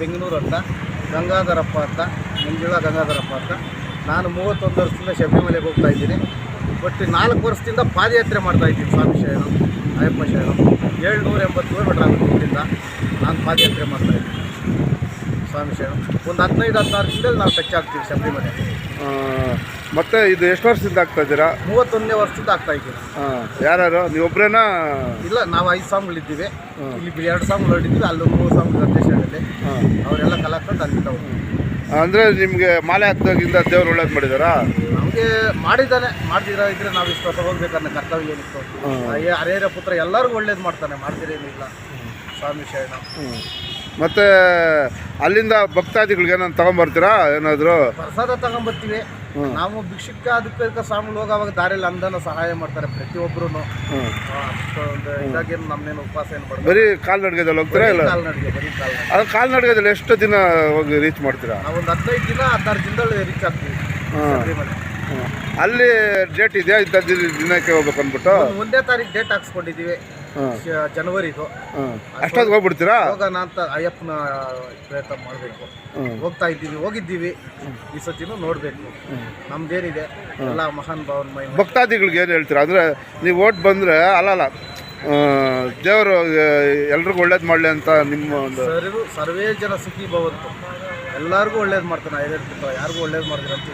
ಬೆಂಗಳೂರು ಅಂತ, ಗಂಗಾಧರಪ್ಪ ಅಂತ, ಮಂಜುಳಾ ಗಂಗಾಧರಪ್ಪ ಅಂತ. ನಾನು 31 ವರ್ಷದಿಂದ ಶಬರಿಮಲೆಗೆ ಹೋಗ್ತಾ ಇದ್ದೀನಿ. ಬಟ್ 4 ವರ್ಷದಿಂದ ಪಾದಯಾತ್ರೆ ಮಾಡ್ತಾಯಿದ್ದೀನಿ. ಸ್ವಾಮಿ ಶರಣ, ಅಯ್ಯಪ್ಪ ಶರಣ. 780 ಕಿಲೋಮೀಟ್ರ್ ಆಗುತ್ತೆ ಇಲ್ಲಿಂದ. ನಾನು ಪಾದಯಾತ್ರೆ ಮಾಡ್ತಾಯಿದ್ದೀನಿ ಸ್ವಾಮಿ ಶರಣ. ಒಂದು 15-16 ದಿನದಲ್ಲಿ ನಾವು ಟಚ್ ಆಗ್ತೀವಿ ಶಬರಿಮಲೆ. ಮತ್ತು ಇದು ಎಷ್ಟು ವರ್ಷದಿಂದ ಆಗ್ತಾ ಇದ್ದೀರಾ? 31ನೇ ವರ್ಷದಿಂದ ಆಗ್ತಾ ಇದ್ದೀನಿ. ಯಾರು ನೀವೊಬ್ಬರೇನಾ? ಇಲ್ಲ, ನಾವು 5 ಸ್ವಾಮಿಗಳಿದ್ದೀವಿ. ಇಲ್ಲಿ 2 ಸ್ವಾಮಿಗಳು ಹೊರಟಿದ್ದೀವಿ. ಅಲ್ಲೊಂದು 3 ಸ್ವಾಮಿಗಳು ಅಧ್ಯಕ್ಷರಲ್ಲಿ ಅವರೆಲ್ಲ ಕಲಾಕೊಂಡು ಅಲ್ಲಿಂದ ಹೋಗ್ತೀವಿ. ಅಂದರೆ ನಿಮಗೆ ಮಾಲೆ ಹಾಕಿದಾಗಿಂದ ದೇವ್ರು ಒಳ್ಳೇದು ಮಾಡಿದಾರಾ? ನಮಗೆ ಮಾಡ್ದಿರ ಇದ್ರೆ ನಾವು ಇಷ್ಟು ತಗೋಬೇಕನ್ನೋ ಕರ್ತವ್ಯ ಏನಿತ್ತು. ಹರೇರ ಪುತ್ರ ಎಲ್ಲರಿಗೂ ಒಳ್ಳೇದು ಮಾಡ್ತಾನೆ, ಮಾಡ್ದಿರೇನಿಲ್ಲ ಸ್ವಾಮಿ ಶರಣ. ಮತ್ತು ಅಲ್ಲಿಂದ ಭಕ್ತಾದಿಗಳಿಗೆ ಏನಾದ್ರು ತೊಗೊಂಬರ್ತೀರಾ? ಏನಾದರೂ ಪ್ರಸಾದ ತಗೊಂಬರ್ತೀವಿ ನಾವು. ಭಿಕ್ಷುಕ ಅದಕ್ಕೆ ಸ್ವಾಮಿಗಳು ಹೋಗೋವಾಗ ದಾರಿಯಲ್ಲಿ ಅಂದನ ಸಹಾಯ ಮಾಡ್ತಾರೆ ಪ್ರತಿಯೊಬ್ಬರು. ಅಷ್ಟೊಂದು ಇದಾಗೇನು ನಮ್ಮನೇನು ಉಪವಾಸ ಏನು ಮಾಡ್ತಾರೆ. ಬರೀ ಕಾಲ್ನಡಿಗೆದಲ್ಲಿ ಹೋಗ್ತೀರಾ? ಇಲ್ಲ, ಕಾಲ್ನಡಿಗೆ, ಬರೀ ಕಾಲ್ನಡಿಗೆ. ಅದು ಕಾಲ್ನಡಿಗೆದಲ್ಲಿ ಎಷ್ಟು ದಿನ ಹೋಗಿ ರೀಚ್ ಮಾಡ್ತೀರಾ? ನಾವು ಒಂದು 15 ದಿನ 16 ದಿನದಲ್ಲಿ ರೀಚ್ ಆಗ್ತೀವಿ ಶಬರಿಮಲೆ. ಅಲ್ಲಿ ಡೇಟ್ ಇದೆಯಾ ಇಂಥ ದಿನಕ್ಕೆ ಹೋಗ್ಬೇಕು ಅಂದ್ಬಿಟ್ಟು? 1ನೇ ತಾರೀಕು ಡೇಟ್ ಹಾಕ್ಸ್ಕೊಂಡಿದ್ದೀವಿ, ಜನವರಿದು. ಅಷ್ಟೊತ್ತಿಗೆ ಹೋಗ್ಬಿಡ್ತೀರಾ? ಹೋಗೋಣ ಅಂತ ಅಯ್ಯಪ್ಪನ ಪ್ರಯತ್ನ ಮಾಡಬೇಕು. ಹೋಗಿದ್ದೀವಿ. ಈ ಸತಿನೂ ನೋಡಬೇಕು. ನಮ್ದೇನಿದೆ ಎಲ್ಲ ಮಹಾನ್ ಭಾವನ ಮೈ. ಭಕ್ತಾದಿಗಳಿಗೆ ಏನು ಹೇಳ್ತೀರಾ? ಅಂದರೆ ನೀವು ಓಟ್ ಬಂದರೆ ಅಲ್ಲಲ್ಲ ದೇವರು ಎಲ್ರಿಗೂ ಒಳ್ಳೇದು ಮಾಡಲಿ ಅಂತ ನಿಮ್ಮ ಒಂದು ಸರ್ವೇ ಜನ ಸುಖಿ ಭವಂತು. ಎಲ್ಲರಿಗೂ ಒಳ್ಳೇದು ಮಾಡ್ತಾನೆ. ಯಾರಿಗೂ ಒಳ್ಳೇದು ಮಾಡಿದ್ರೆ ಅಂತ